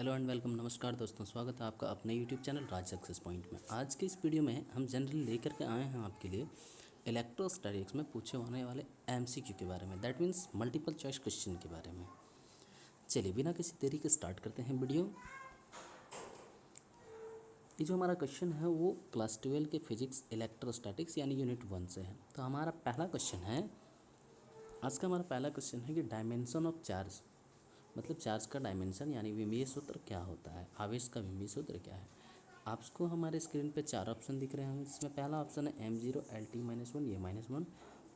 Hello and welcome. नमस्कार दोस्तों, स्वागत है आपका अपने यूट्यूब चैनल राज सक्सेस पॉइंट में। आज के इस वीडियो में हम जनरली लेकर के आए हैं आपके लिए इलेक्ट्रोस्टैटिक्स में पूछे होने वाले एमसीक्यू के बारे में, that means multiple choice question के बारे में। चलिए बिना किसी देरी के स्टार्ट करते हैं वीडियो। ये जो हमारा क्वेश्चन है वो क्लास 12 के फिजिक्स इलेक्ट्रोस्टैटिक्स यानी यूनिट 1 से है। तो हमारा पहला क्वेश्चन है, आज का हमारा पहला क्वेश्चन है कि डायमेंशन ऑफ चार्ज, मतलब चार्ज का डायमेंशन यानी विमीय सूत्र क्या होता है, आवेश का विमीय सूत्र क्या है। आपको हमारे स्क्रीन पे 4 ऑप्शन दिख रहे होंगे, जिसमें पहला ऑप्शन है m0 L t-1 ये -1,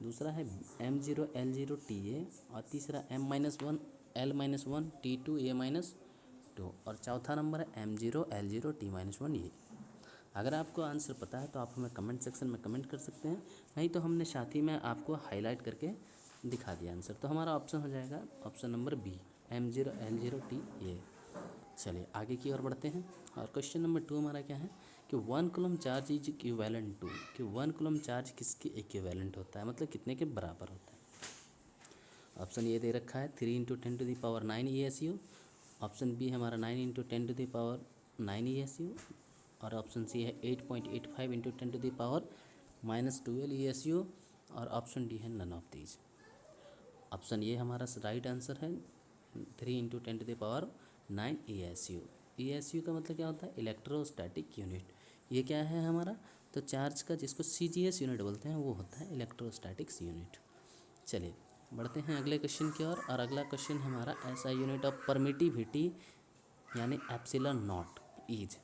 दूसरा है m0 L0 ta और तीसरा m-1 L-1 t2 a -2 और चौथा नंबर है m0 L0 t-1 ये। अगर आपको आंसर पता है तो आप हमें कमेंट सेक्शन में कमेंट कर सकते हैं, नहीं तो हमने साथ ही में आपको हाईलाइट करके दिखा दिया आंसर। तो हमारा ऑप्शन हो जाएगा option number B, m0 L0 t ये। चलिए आगे की ओर बढ़ते हैं और क्वेश्चन नंबर 2 हमारा क्या है कि 1 coulomb charge is equivalent to, कि 1 कूलम चार्ज किसके इक्विवेलेंट होता है, मतलब कितने के बराबर होता है। ऑप्शन ए दे रखा है 3 × 10⁹ ESU, ऑप्शन बी हमारा 9 × 10⁹ ESU और ऑप्शन सी है 8.85 × 10⁻12 ESU और ऑप्शन डी है नन ऑफ दीज। ऑप्शन ये हमारा राइट आंसर है 3 × 10⁻9 ESU। ESU का मतलब क्या होता है, इलेक्ट्रोस्टैटिक यूनिट। ये क्या है हमारा, तो चार्ज का जिसको CGS यूनिट बोलते हैं वो होता है इलेक्ट्रोस्टैटिक्स यूनिट। चलिए बढ़ते हैं अगले क्वेश्चन की ओर और अगला क्वेश्चन हमारा ऐसा यूनिट ऑफ परमिटिविटी यानी एप्सिलॉन नॉट इज।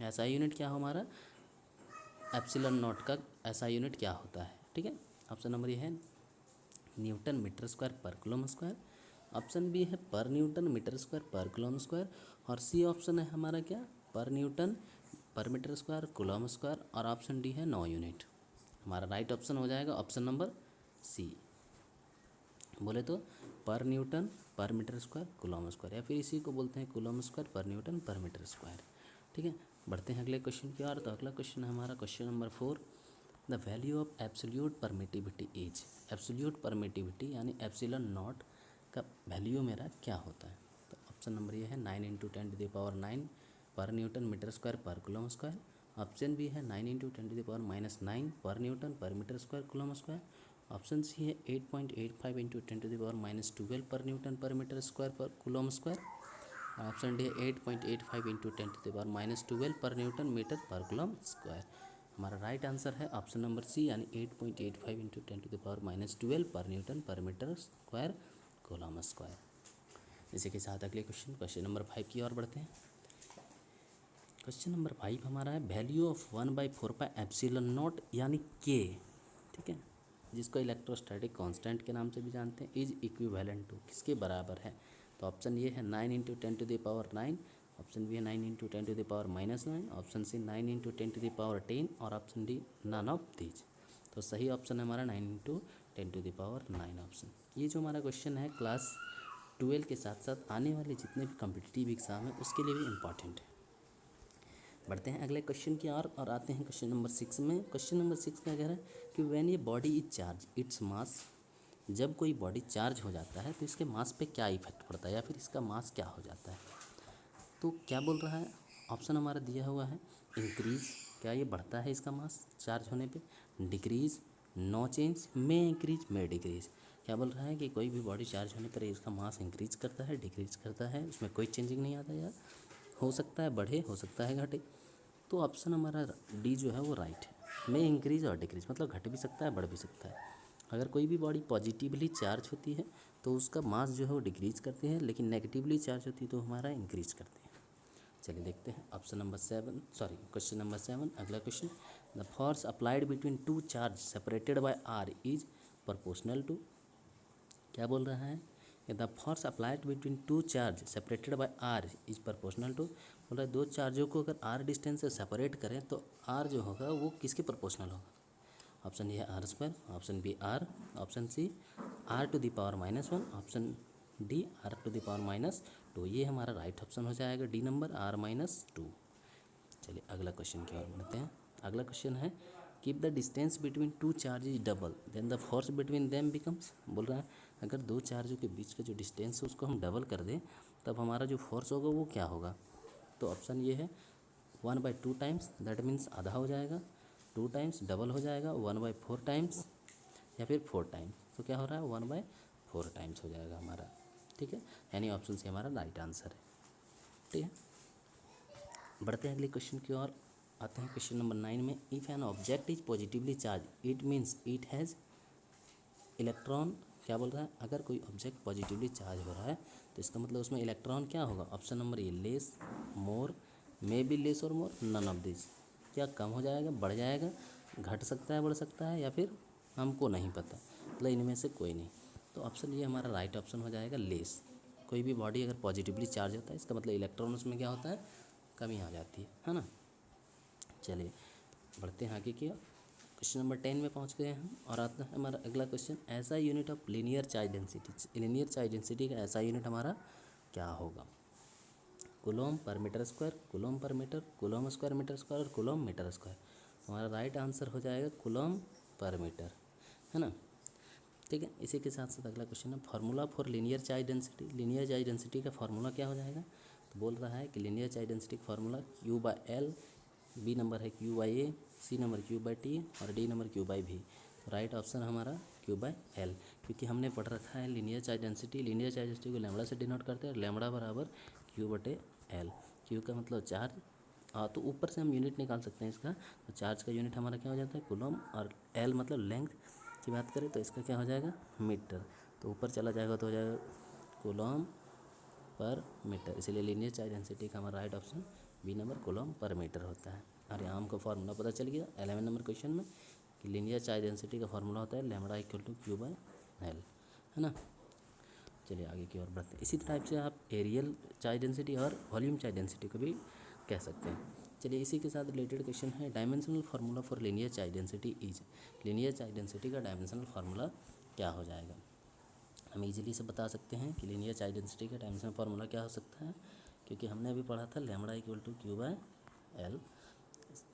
ऐसा यूनिट क्या हमारा, एप्सिलॉन नॉट का ऐसा यूनिट क्या होता है, ठीक है। ऑप्शन नंबर ये है Newton metre square per coulomb square, option B है पर newton metre square per coulomb square और सी ऑप्शन है हमारा क्या, पर newton per metre square coulomb square और ऑप्शन डी है 9 यूनिट। हमारा राइट ऑप्शन हो जाएगा ऑप्शन नंबर सी, बोले तो पर newton per metre square coulomb square, या फिर इसी को बोलते हैं कूलम स्क्वायर पर न्यूटन पर मीटर स्क्वायर, ठीक है। बढ़ते हैं अगले क्वेश्चन की ओर। तो अगला क्वेश्चन है हमारा question number 4, the value of absolute permittivity is. Absolute permittivity यानी एप्सिलॉन नॉट का वैल्यू मेरा क्या होता है। तो ऑप्शन नंबर ये है 9 × 10⁹ per newton metre square per coulomb square, option B है 9 × 10⁻9 per newton per metre square coulomb square, option C है 8.85 × 10⁻12 per newton per metre square per coulomb square, option D है 8.85 × 10⁻12 per newton metre per coulomb square. हमारा right answer है option number C यानी 8.85 × 10⁻12 per newton per metre square coulomb square. इसी के साथ अगले question number 5 की ओर बढ़ते हैं। क्वेश्चन नंबर 5 हमारा है वैल्यू ऑफ 1/4 एप्सिलॉन नॉट यानी के, ठीक है, जिसको इलेक्ट्रोस्टैटिक कांस्टेंट के नाम से भी जानते हैं, इज इक्विवेलेंट टू, किसके बराबर है। तो ऑप्शन ये है 9 × 10⁹, ऑप्शन बी है 9 × 10⁻9, ऑप्शन सी 9 × 10⁻10 और option D none of these. तो सही ऑप्शन है हमारा 9 × 10⁹ ऑप्शन। ये जो हमारा क्वेश्चन है क्लास 12 के साथ साथ आने वाले जितने भी कॉम्पिटिटिव एग्जाम है उसके लिए भी इम्पॉर्टेंट है। बढ़ते हैं अगले क्वेश्चन की ओर और आते हैं क्वेश्चन नंबर 6 में। क्वेश्चन नंबर 6 क्या कह रहा है कि व्हेन ये body is charge its mass, जब कोई बॉडी चार्ज हो जाता है तो इसके मास पे क्या इफेक्ट पड़ता है या फिर इसका मास क्या हो जाता है। तो क्या बोल रहा है, ऑप्शन हमारा दिया हुआ है इंक्रीज, क्या ये बढ़ता है इसका मास चार्ज होने पे, decrease, no change, may increase, may decrease. क्या बोल रहा है कि कोई भी बॉडी चार्ज होने पर इसका मास इंक्रीज करता है, डिक्रीज करता है, उसमें कोई चेंजिंग नहीं आता यार, हो सकता है बढ़े हो सकता है घटे। तो ऑप्शन हमारा डी जो है वो राइट है, में इंक्रीज और डिक्रीज, मतलब घट भी सकता है बढ़ भी सकता है। अगर कोई भी बॉडी पॉजिटिवली चार्ज होती है तो उसका मास जो है वो डिक्रीज करते हैं, लेकिन नेगेटिवली चार्ज होती है तो हमारा इंक्रीज करते हैं। चलिए देखते हैं option number 7, sorry question number 7 अगला question, the force applied between two charge separated by R is proportional to. क्या बोल रहा है, the force applied between two charge separated by R is proportional to. बोल रहा है दो चार्जों को अगर आर डिस्टेंस से सेपरेट करें तो आर जो होगा वो किसके प्रोपोर्शनल होगा। Option A R square, option B R, option C r⁻⁻1, option D r⁻⁻2। ये हमारा राइट ऑप्शन हो जाएगा डी नंबर r-2। चलिए अगला क्वेश्चन की ओर बढ़ते हैं। अगला क्वेश्चन है keep the distance between two charge is double then the force between them becomes. बोल रहा है अगर दो चार्जों के बीच का जो डिस्टेंस है उसको हम डबल कर दें तब हमारा जो फोर्स होगा वो क्या होगा। तो ऑप्शन ये है 1/2 टाइम्स, दैट मीन्स आधा हो जाएगा, 2 टाइम्स डबल हो जाएगा, 1/4 टाइम्स या फिर 4 टाइम्स। तो क्या हो रहा है 1/4 टाइम्स हो जाएगा हमारा। ठीक है, यानी ऑप्शन सी हमारा राइट आंसर है। ठीक है, बढ़ते हैं अगले क्वेश्चन की ओर। आते हैं क्वेश्चन नंबर 9 में। If an object is positively charge it means it has electron. क्या बोल रहा है, अगर कोई ऑब्जेक्ट पॉजिटिवली चार्ज हो रहा है तो इसका मतलब उसमें इलेक्ट्रॉन क्या होगा। Option number A less, more, may be less और मोर, नन ऑफ दिस। क्या कम हो जाएगा, बढ़ जाएगा, घट सकता है, बढ़ सकता है, या फिर हमको नहीं पता, मतलब इनमें से कोई नहीं। तो ऑप्शन ये हमारा राइट ऑप्शन हो जाएगा लेस। कोई भी बॉडी अगर पॉजिटिवली चार्ज होता है इसका मतलब इलेक्ट्रॉन उसमें क्या होता है, कमी आ जाती है ना। चलिए बढ़ते हैं आगे की ओर। क्वेश्चन नंबर 10 में पहुंच गए हैं और आता है हमारा अगला क्वेश्चन। ऐसा unit of linear charge density, linear charge density का ऐसा यूनिट हमारा क्या होगा। Coulomb per metre square, coulomb per metre, coulomb square metre square और कूलम मीटर स्क्वायर। हमारा राइट आंसर हो जाएगा कूलम पर मीटर, है ना। ठीक है, इसी के साथ साथ अगला क्वेश्चन है formula for linear charge density. Linear charge density का फार्मूला क्या हो जाएगा। तो बोल रहा है कि लीनियर चार्ज डेंसिटी का फार्मूला Q/L, बी नंबर है Q/A, सी नंबर Q/T और डी नंबर Q/V। तो राइट ऑप्शन हमारा Q/L, क्योंकि हमने पढ़ रखा है linear charge density. Linear charge density को लैम्बडा से डिनोट करते हैं, लैम्बडा बराबर Q/L। Q का मतलब चार्ज, तो ऊपर से हम यूनिट निकाल सकते हैं इसका। तो चार्ज का यूनिट हमारा क्या हो जाता है कूलम, और L मतलब लेंथ की बात करें तो इसका क्या हो जाएगा मीटर। तो ऊपर चला जाएगा तो हो जाएगा कूलम पर मीटर, इसलिए लीनियर चार्ज डेंसिटी का हमारा right option B number coulomb per metre होता है। और यहाँ हमको फार्मूला पता चल गया 11 नंबर क्वेश्चन में कि लीनियर चार्ज डेंसिटी का फार्मूला होता है लैम्बडा इक्वल टू Q/L, है ना। चलिए आगे की ओर बढ़ते हैं। इसी टाइप से आप एरियल चार्ज डेंसिटी और वॉल्यूम चार्ज डेंसिटी को भी कह सकते हैं। चलिए इसी के साथ रिलेटेड क्वेश्चन है dimensional formula for linear charge density is. Linear charge density का डायमेंशनल फार्मूला क्या हो जाएगा। हम इजीली से बता सकते हैं कि लीनियर चार्ज डेंसिटी का डायमेंशनल फार्मूला क्या हो सकता है, क्योंकि हमने अभी पढ़ा था लैम्बडा इक्वल टू Q/L।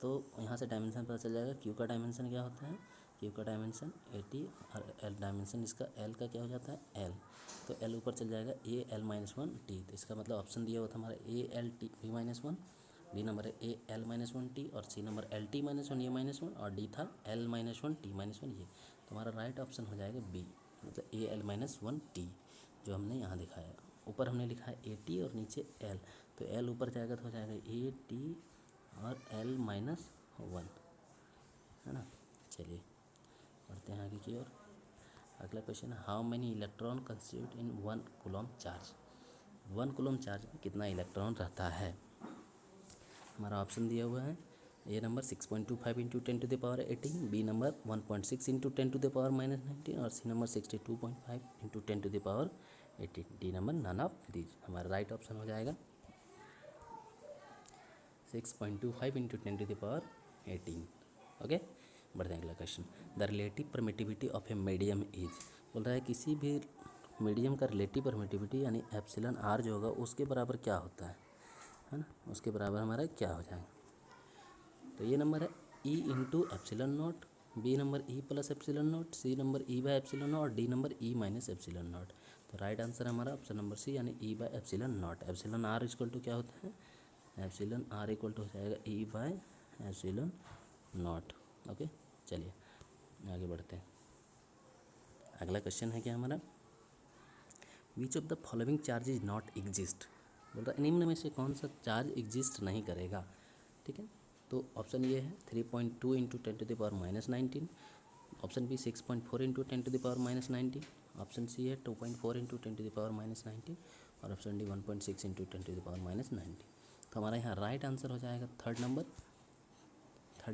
तो यहाँ से डायमेंशन पता चल जाएगा। Q का डायमेंशन क्या होता है, Q का डायमेंशन 80 और L डायमेंशन इसका L का क्या हो जाता है L। तो L ऊपर चल जाएगा AL-1T। तो इसका मतलब ऑप्शन दिया हुआ था हमारा ALT-B-1, बी नंबर है AL-1T और सी नंबर LT-1 A-1 और डी था L-1T-1 ये। तो हमारा राइट ऑप्शन हो जाएगा बी, मतलब AL-1T जो हमने यहाँ दिखाया। ऊपर हमने लिखा है AT और नीचे L, तो L ऊपर जाएगा तो हो जाएगा AT और L-1, है ना। चलिए बढ़ते हैं आगे की ओर। अगला क्वेश्चन है how many electron constitute in 1 coulomb charge. 1 coulomb charge में कितना इलेक्ट्रॉन रहता है। हमारा ऑप्शन दिया हुआ है A number 6.25 into 10⁻18, B number 1.6 into 10⁻19 और C number 62.5 into 10⁻18, D number none of these. हमारा राइट ऑप्शन हो जाएगा 6.25 इंटू 10⁻18। ओके, बढ़ते हैं अगला question. The relative permittivity of a medium is. बोल रहा है किसी भी मीडियम का रिलेटिव परमिटिविटी यानी एप्सिलॉन आर जो होगा उसके बराबर क्या होता है ना, उसके बराबर हमारा क्या हो जाएगा। तो ये नंबर है E into epsilon nought, B number E plus epsilon nought, C number epsilon nought और D number E minus epsilon nought. तो राइट आंसर हमारा ऑप्शन नंबर सी यानी epsilon nought. Epsilon R equal to क्या होता है, epsilon R equal to हो जाएगा E/एप्सिलॉन not. Okay, चलिए आगे बढ़ते हैं। अगला क्वेश्चन है क्या हमारा, which of the following charge is not exist. बोल रहा है निम्न में से कौन सा चार्ज एग्जिस्ट नहीं करेगा। ठीक है, तो ऑप्शन ये है 3.2 into 10⁻19, option B 6.4 into 10⁻19, option C है 2.4 इंटू 10⁻19 और ऑप्शन डी 1.6 इंटू 10⁻19। तो हमारा यहाँ राइट आंसर हो जाएगा थर्ड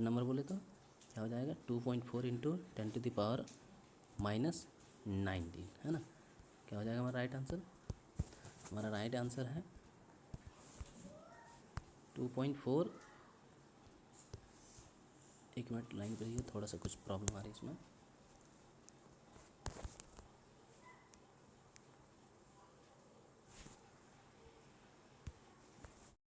नंबर बोले तो क्या हो जाएगा 2.4 इंटू 10⁻19, है ना। क्या हो जाएगा हमारा राइट आंसर, हमारा राइट आंसर है 2.4। एक मिनट लाइन पर रहिए, थोड़ा सा कुछ प्रॉब्लम आ रही है इसमें।